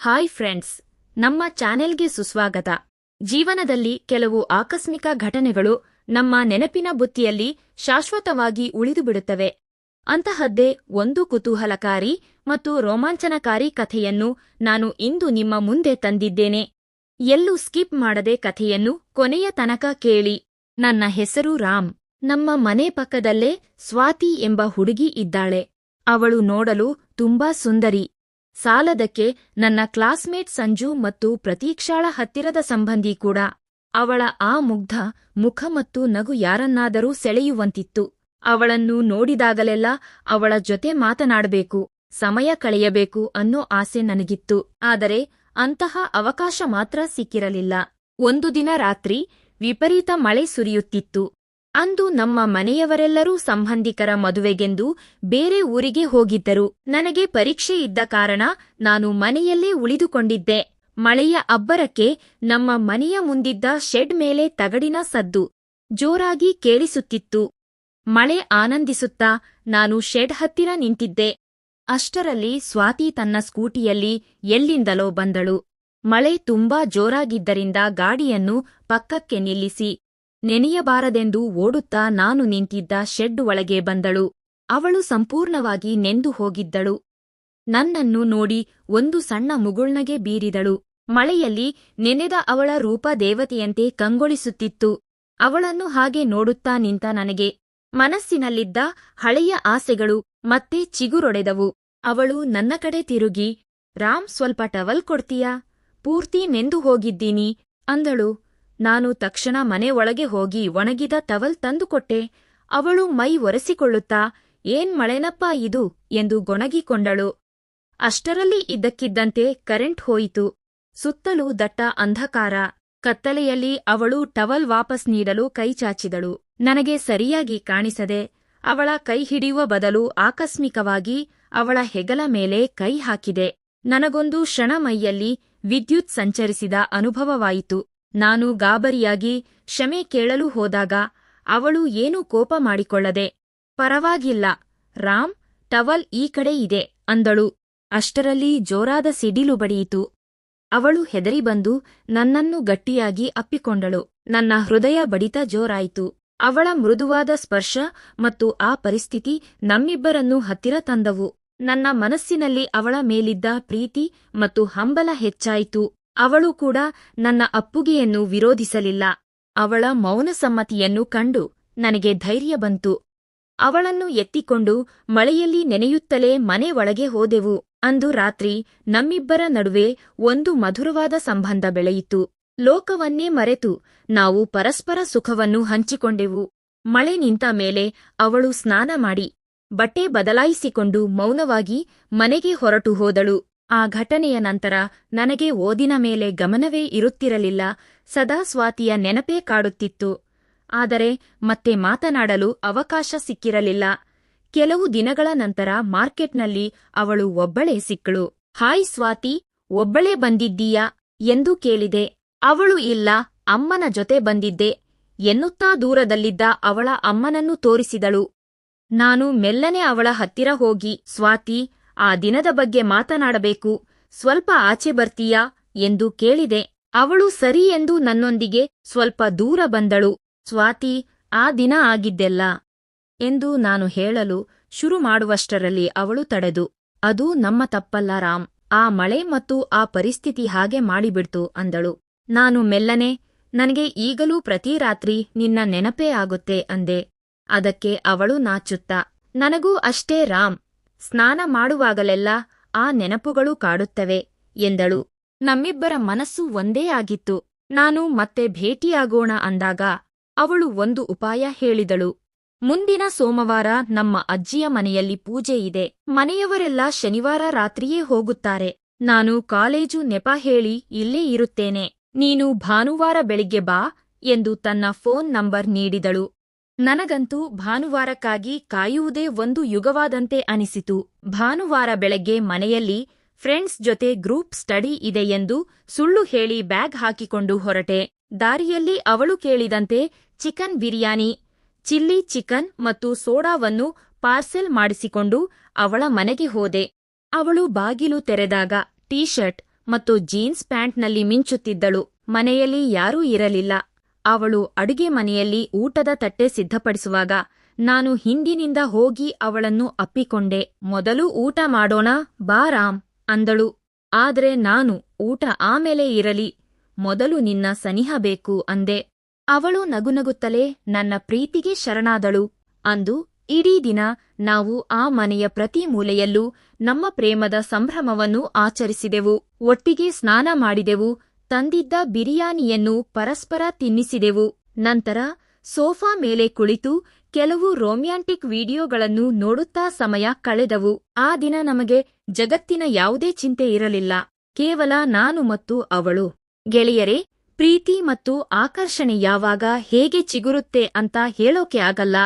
Hi friends, ನಮ್ಮ ಚಾನೆಲ್ಗೆ ಸುಸ್ವಾಗತ. ಜೀವನದಲ್ಲಿ ಕೆಲವು ಆಕಸ್ಮಿಕ ಘಟನೆಗಳು ನಮ್ಮ ನೆನಪಿನ ಬುತ್ತಿಯಲ್ಲಿ ಶಾಶ್ವತವಾಗಿ ಉಳಿದುಬಿಡುತ್ತವೆ. ಅಂತಹದ್ದೇ ಒಂದು ಕುತೂಹಲಕಾರಿ ಮತ್ತು ರೋಮಾಂಚನಕಾರಿ ಕಥೆಯನ್ನು ನಾನು ಇಂದು ನಿಮ್ಮ ಮುಂದೆ ತಂದಿದ್ದೇನೆ. ಎಲ್ಲೂ ಸ್ಕಿಪ್ ಮಾಡದೆ ಕಥೆಯನ್ನು ಕೊನೆಯ ತನಕ ಕೇಳಿ. ನನ್ನ ಹೆಸರು ರಾಮ್. ನಮ್ಮ ಮನೆ ಪಕ್ಕದಲ್ಲೇ ಸ್ವಾತಿ ಎಂಬ ಹುಡುಗಿ ಇದ್ದಾಳೆ. ಅವಳು ನೋಡಲು ತುಂಬಾ ಸುಂದರಿ. ಸಾಲದಕ್ಕೆ ನನ್ನ ಕ್ಲಾಸ್ಮೇಟ್ ಸಂಜು ಮತ್ತು ಪ್ರತೀಕ್ಷಾಳ ಹತ್ತಿರದ ಸಂಬಂಧಿ ಕೂಡ. ಅವಳ ಆ ಮುಗ್ಧ ಮುಖ ಮತ್ತು ನಗು ಯಾರನ್ನಾದರೂ ಸೆಳೆಯುವಂತಿತ್ತು. ಅವಳನ್ನು ನೋಡಿದಾಗಲೆಲ್ಲ ಅವಳ ಜೊತೆ ಮಾತನಾಡಬೇಕು, ಸಮಯ ಕಳೆಯಬೇಕು ಅನ್ನೋ ಆಸೆ ನನಗಿತ್ತು. ಆದರೆ ಅಂತಹ ಅವಕಾಶ ಮಾತ್ರ ಸಿಕ್ಕಿರಲಿಲ್ಲ. ಒಂದು ದಿನ ರಾತ್ರಿ ವಿಪರೀತ ಮಳೆ ಸುರಿಯುತ್ತಿತ್ತು. ಅಂದು ನಮ್ಮ ಮನೆಯವರೆಲ್ಲರೂ ಸಂಬಂಧಿಕರ ಮದುವೆಗೆಂದು ಬೇರೆ ಊರಿಗೆ ಹೋಗಿದ್ದರು. ನನಗೆ ಪರೀಕ್ಷೆ ಇದ್ದ ಕಾರಣ ನಾನು ಮನೆಯಲ್ಲೇ ಉಳಿದುಕೊಂಡಿದ್ದೆ. ಮಳೆಯ ಅಬ್ಬರಕ್ಕೆ ನಮ್ಮ ಮನೆಯ ಮುಂದಿದ್ದ ಶೆಡ್ ಮೇಲೆ ತಗಡಿನ ಸದ್ದು ಜೋರಾಗಿ ಕೇಳಿಸುತ್ತಿತ್ತು. ಮಳೆ ಆನಂದಿಸುತ್ತಾ ನಾನು ಶೆಡ್ ಹತ್ತಿರ ನಿಂತಿದ್ದೆ. ಅಷ್ಟರಲ್ಲಿ ಸ್ವಾತಿ ತನ್ನ ಸ್ಕೂಟಿಯಲ್ಲಿ ಎಲ್ಲಿಂದಲೋ ಬಂದಳು. ಮಳೆ ತುಂಬಾ ಜೋರಾಗಿದ್ದರಿಂದ ಗಾಡಿಯನ್ನು ಪಕ್ಕಕ್ಕೆ ನಿಲ್ಲಿಸಿ ನೆನೆಯಬಾರದೆಂದು ಓಡುತ್ತಾ ನಾನು ನಿಂತಿದ್ದ ಶೆಡ್ ಒಳಗೆ ಬಂದಳು. ಅವಳು ಸಂಪೂರ್ಣವಾಗಿ ನೆಂದು ಹೋಗಿದ್ದಳು. ನನ್ನನ್ನು ನೋಡಿ ಒಂದು ಸಣ್ಣ ಮುಗುಳ್ನಗೆ ಬೀರಿದಳು. ಮಳೆಯಲ್ಲಿ ನೆನೆದ ಅವಳ ರೂಪ ದೇವತೆಯಂತೆ ಕಂಗೊಳಿಸುತ್ತಿತ್ತು. ಅವಳನ್ನು ಹಾಗೆ ನೋಡುತ್ತಾ ನಿಂತ ನನಗೆ ಮನಸ್ಸಿನಲ್ಲಿದ್ದ ಹಳೆಯ ಆಸೆಗಳು ಮತ್ತೆ ಚಿಗುರೊಡೆದವು. ಅವಳು ನನ್ನ ಕಡೆ ತಿರುಗಿ, ರಾಮ್, ಸ್ವಲ್ಪ ಟವಲ್ ಕೊಡ್ತೀಯಾ? ಪೂರ್ತಿ ನೆಂದು ಹೋಗಿದ್ದೀನಿ ಅಂದಳು. ನಾನು ತಕ್ಷಣ ಮನೆ ಒಳಗೆ ಹೋಗಿ ಒಣಗಿದ ಟವಲ್ ತಂದುಕೊಟ್ಟೆ. ಅವಳು ಮೈ ಒರೆಸಿಕೊಳ್ಳುತ್ತಾ, ಏನ್ ಮಳೆನಪ್ಪಾ ಇದು ಎಂದು ಗೊಣಗಿಕೊಂಡಳು. ಅಷ್ಟರಲ್ಲಿ ಇದ್ದಕ್ಕಿದ್ದಂತೆ ಕರೆಂಟ್ ಹೋಯಿತು. ಸುತ್ತಲೂ ದಟ್ಟ ಅಂಧಕಾರ. ಕತ್ತಲೆಯಲ್ಲಿ ಅವಳು ಟವಲ್ ವಾಪಸ್ ನೀಡಲು ಕೈಚಾಚಿದಳು. ನನಗೆ ಸರಿಯಾಗಿ ಕಾಣಿಸದೆ ಅವಳ ಕೈ ಹಿಡಿಯುವ ಬದಲು ಆಕಸ್ಮಿಕವಾಗಿ ಅವಳ ಹೆಗಲ ಮೇಲೆ ಕೈ ಹಾಕಿದೆ. ನನಗೊಂದು ಕ್ಷಣ ಮೈಯಲ್ಲಿ ವಿದ್ಯುತ್ ಸಂಚರಿಸಿದ ಅನುಭವವಾಯಿತು. ನಾನು ಗಾಬರಿಯಾಗಿ ಕ್ಷಮೆ ಕೇಳಲು ಹೋದಾಗ ಅವಳು ಏನೂ ಕೋಪ ಮಾಡಿಕೊಳ್ಳದೆ, ಪರವಾಗಿಲ್ಲ ರಾಮ್, ಟವಲ್ ಈ ಕಡೆ ಇದೆ ಅಂದಳು. ಅಷ್ಟರಲ್ಲಿ ಜೋರಾದ ಸಿಡಿಲು ಬಡಿಯಿತು. ಅವಳು ಹೆದರಿ ಬಂದು ನನ್ನನ್ನು ಗಟ್ಟಿಯಾಗಿ ಅಪ್ಪಿಕೊಂಡಳು. ನನ್ನ ಹೃದಯ ಬಡಿತ ಜೋರಾಯಿತು. ಅವಳ ಮೃದುವಾದ ಸ್ಪರ್ಶ ಮತ್ತು ಆ ಪರಿಸ್ಥಿತಿ ನಮ್ಮಿಬ್ಬರನ್ನೂ ಹತ್ತಿರ ತಂದವು. ನನ್ನ ಮನಸ್ಸಿನಲ್ಲಿ ಅವಳ ಮೇಲಿದ್ದ ಪ್ರೀತಿ ಮತ್ತು ಹಂಬಲ ಹೆಚ್ಚಾಯಿತು. ಅವಳು ಕೂಡ ನನ್ನ ಅಪ್ಪುಗೆಯನ್ನು ವಿರೋಧಿಸಲಿಲ್ಲ. ಅವಳ ಮೌನ ಸಮ್ಮತಿಯನ್ನು ಕಂಡು ನನಗೆ ಧೈರ್ಯ ಬಂತು. ಅವಳನ್ನು ಎತ್ತಿಕೊಂಡು ಮಳೆಯಲ್ಲಿ ನೆನೆಯುತ್ತಲೇ ಮನೆ ಒಳಗೆ ಹೋದೆವು. ಅಂದು ರಾತ್ರಿ ನಮ್ಮಿಬ್ಬರ ನಡುವೆ ಒಂದು ಮಧುರವಾದ ಸಂಬಂಧ ಬೆಳೆಯಿತು. ಲೋಕವನ್ನೇ ಮರೆತು ನಾವು ಪರಸ್ಪರ ಸುಖವನ್ನು ಹಂಚಿಕೊಂಡೆವು. ಮಳೆ ನಿಂತ ಮೇಲೆ ಅವಳು ಸ್ನಾನ ಮಾಡಿ ಬಟ್ಟೆ ಬದಲಾಯಿಸಿಕೊಂಡು ಮೌನವಾಗಿ ಮನೆಗೆ ಹೊರಟು ಹೋದಳು. ಆ ಘಟನೆಯ ನಂತರ ನನಗೆ ಓದಿನ ಮೇಲೆ ಗಮನವೇ ಇರುತ್ತಿರಲಿಲ್ಲ. ಸದಾ ಸ್ವಾತಿಯ ನೆನಪೇ ಕಾಡುತ್ತಿತ್ತು. ಆದರೆ ಮತ್ತೆ ಮಾತನಾಡಲು ಅವಕಾಶ ಸಿಕ್ಕಿರಲಿಲ್ಲ. ಕೆಲವು ದಿನಗಳ ನಂತರ ಮಾರ್ಕೆಟ್ನಲ್ಲಿ ಅವಳು ಒಬ್ಬಳೇ ಸಿಕ್ಕಳು. ಹಾಯ್ ಸ್ವಾತಿ, ಒಬ್ಬಳೇ ಬಂದಿದ್ದೀಯಾ ಎಂದು ಕೇಳಿದೆ. ಅವಳು ಇಲ್ಲ, ಅಮ್ಮನ ಜೊತೆ ಬಂದಿದ್ದೆ ಎನ್ನುತ್ತಾ ದೂರದಲ್ಲಿದ್ದ ಅವಳ ಅಮ್ಮನನ್ನು ತೋರಿಸಿದಳು. ನಾನು ಮೆಲ್ಲನೆ ಅವಳ ಹತ್ತಿರ ಹೋಗಿ, ಸ್ವಾತಿ, ಆ ದಿನದ ಬಗ್ಗೆ ಮಾತನಾಡಬೇಕು, ಸ್ವಲ್ಪ ಆಚೆ ಬರ್ತೀಯಾ ಎಂದು ಕೇಳಿದೆ. ಅವಳು ಸರಿ ಎಂದು ನನ್ನೊಂದಿಗೆ ಸ್ವಲ್ಪ ದೂರ ಬಂದಳು. ಸ್ವಾತಿ, ಆ ದಿನ ಆಗಿದ್ದೆಲ್ಲ ಎಂದು ನಾನು ಹೇಳಲು ಶುರು ಮಾಡುವಷ್ಟರಲ್ಲಿ ಅವಳು ತಡೆದು, ಅದು ನಮ್ಮ ತಪ್ಪಲ್ಲ ರಾಮ್, ಆ ಮಳೆ ಮತ್ತು ಆ ಪರಿಸ್ಥಿತಿ ಹಾಗೆ ಮಾಡಿಬಿಡ್ತು ಅಂದಳು. ನಾನು ಮೆಲ್ಲನೆ, ನನಗೆ ಈಗಲೂ ಪ್ರತಿ ರಾತ್ರಿ ನಿನ್ನ ನೆನಪೇ ಆಗುತ್ತೆ ಅಂದೆ. ಅದಕ್ಕೆ ಅವಳು ನಾಚುತ್ತಾ, ನನಗೂ ಅಷ್ಟೇ ರಾಮ್, ಸ್ನಾನ ಮಾಡುವಾಗಲೆಲ್ಲ ಆ ನೆನಪುಗಳು ಕಾಡುತ್ತವೆ ಎಂದಳು. ನಮ್ಮಿಬ್ಬರ ಮನಸ್ಸು ಒಂದೇ ಆಗಿತ್ತು. ನಾನು ಮತ್ತೆ ಭೇಟಿಯಾಗೋಣ ಅಂದಾಗ ಅವಳು ಒಂದು ಉಪಾಯ ಹೇಳಿದಳು. ಮುಂದಿನ ಸೋಮವಾರ ನಮ್ಮ ಅಜ್ಜಿಯ ಮನೆಯಲ್ಲಿ ಪೂಜೆ ಇದೆ. ಮನೆಯವರೆಲ್ಲ ಶನಿವಾರ ರಾತ್ರಿಯೇ ಹೋಗುತ್ತಾರೆ. ನಾನು ಕಾಲೇಜು ನೆಪ ಹೇಳಿ ಇಲ್ಲೇ ಇರುತ್ತೇನೆ. ನೀನು ಭಾನುವಾರ ಬೆಳಿಗ್ಗೆ ಬಾ ಎಂದು ತನ್ನ ಫೋನ್ ನಂಬರ್ ನೀಡಿದಳು. ನನಗಂತೂ ಭಾನುವಾರಕ್ಕಾಗಿ ಕಾಯುವುದೇ ಒಂದು ಯುಗವಾದಂತೆ ಅನಿಸಿತು. ಭಾನುವಾರ ಬೆಳಗ್ಗೆ ಮನೆಯಲ್ಲಿ ಫ್ರೆಂಡ್ಸ್ ಜೊತೆ ಗ್ರೂಪ್ ಸ್ಟಡಿ ಇದೆ ಎಂದು ಸುಳ್ಳು ಹೇಳಿ ಬ್ಯಾಗ್ ಹಾಕಿಕೊಂಡು ಹೊರಟೆ. ದಾರಿಯಲ್ಲಿ ಅವಳು ಕೇಳಿದಂತೆ ಚಿಕನ್ ಬಿರಿಯಾನಿ, ಚಿಲ್ಲಿ ಚಿಕನ್ ಮತ್ತು ಸೋಡಾವನ್ನು ಪಾರ್ಸೆಲ್ ಮಾಡಿಸಿಕೊಂಡು ಅವಳ ಮನೆಗೆ ಹೋದೆ. ಅವಳು ಬಾಗಿಲು ತೆರೆದಾಗ ಟೀ ಶರ್ಟ್ ಮತ್ತು ಜೀನ್ಸ್ ಪ್ಯಾಂಟ್ನಲ್ಲಿ ಮಿಂಚುತ್ತಿದ್ದಳು. ಮನೆಯಲ್ಲಿ ಯಾರೂ ಇರಲಿಲ್ಲ. ಅವಳು ಅಡುಗೆ ಮನೆಯಲ್ಲಿ ಊಟದ ತಟ್ಟೆ ಸಿದ್ಧಪಡಿಸುವಾಗ ನಾನು ಹಿಂದಿನಿಂದ ಹೋಗಿ ಅವಳನ್ನು ಅಪ್ಪಿಕೊಂಡೆ. ಮೊದಲು ಊಟ ಮಾಡೋಣ ಬಾ ರಾಮ್ ಅಂದಳು. ಆದ್ರೆ ನಾನು ಊಟ ಆಮೇಲೆ ಇರಲಿ, ಮೊದಲು ನಿನ್ನ ಸನಿಹ ಬೇಕು ಅಂದೆ. ಅವಳು ನಗುನಗುತ್ತಲೇ ನನ್ನ ಪ್ರೀತಿಗೆ ಶರಣಾದಳು. ಅಂದು ಇಡೀ ದಿನ ನಾವು ಆ ಮನೆಯ ಪ್ರತಿ ಮೂಲೆಯಲ್ಲೂ ನಮ್ಮ ಪ್ರೇಮದ ಸಂಭ್ರಮವನ್ನು ಆಚರಿಸಿದೆವು. ಒಟ್ಟಿಗೆ ಸ್ನಾನ ಮಾಡಿದೆವು, ತಂದಿದ್ದ ಬಿರಿಯಾನಿಯನ್ನು ಪರಸ್ಪರ ತಿನ್ನಿಸಿದೆವು. ನಂತರ ಸೋಫಾ ಮೇಲೆ ಕುಳಿತು ಕೆಲವು ರೊಮ್ಯಾಂಟಿಕ್ ವಿಡಿಯೋಗಳನ್ನು ನೋಡುತ್ತಾ ಸಮಯ ಕಳೆದವು. ಆ ದಿನ ನಮಗೆ ಜಗತ್ತಿನ ಯಾವುದೇ ಚಿಂತೆ ಇರಲಿಲ್ಲ, ಕೇವಲ ನಾನು ಮತ್ತು ಅವಳು. ಗೆಳೆಯರೇ, ಪ್ರೀತಿ ಮತ್ತು ಆಕರ್ಷಣೆ ಯಾವಾಗ ಹೇಗೆ ಚಿಗುರುತ್ತೆ ಅಂತ ಹೇಳೋಕೆ ಆಗಲ್ಲ.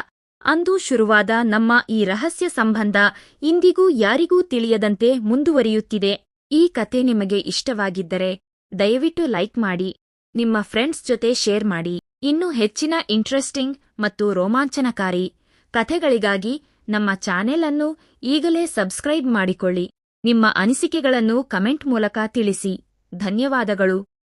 ಅಂದು ಶುರುವಾದ ನಮ್ಮ ಈ ರಹಸ್ಯ ಸಂಬಂಧ ಇಂದಿಗೂ ಯಾರಿಗೂ ತಿಳಿಯದಂತೆ ಮುಂದುವರಿಯುತ್ತಿದೆ. ಈ ಕತೆ ನಿಮಗೆ ಇಷ್ಟವಾಗಿದ್ದರೆ ದಯವಿಟ್ಟು ಲೈಕ್ ಮಾಡಿ, ನಿಮ್ಮ ಫ್ರೆಂಡ್ಸ್ ಜೊತೆ ಶೇರ್ ಮಾಡಿ. ಇನ್ನೂ ಹೆಚ್ಚಿನ ಇಂಟ್ರೆಸ್ಟಿಂಗ್ ಮತ್ತು ರೋಮಾಂಚನಕಾರಿ ಕಥೆಗಳಿಗಾಗಿ ನಮ್ಮ ಚಾನೆಲ್ ಅನ್ನು ಈಗಲೇ ಸಬ್ಸ್ಕ್ರೈಬ್ ಮಾಡಿಕೊಳ್ಳಿ. ನಿಮ್ಮ ಅನಿಸಿಕೆಗಳನ್ನು ಕಮೆಂಟ್ ಮೂಲಕ ತಿಳಿಸಿ. ಧನ್ಯವಾದಗಳು.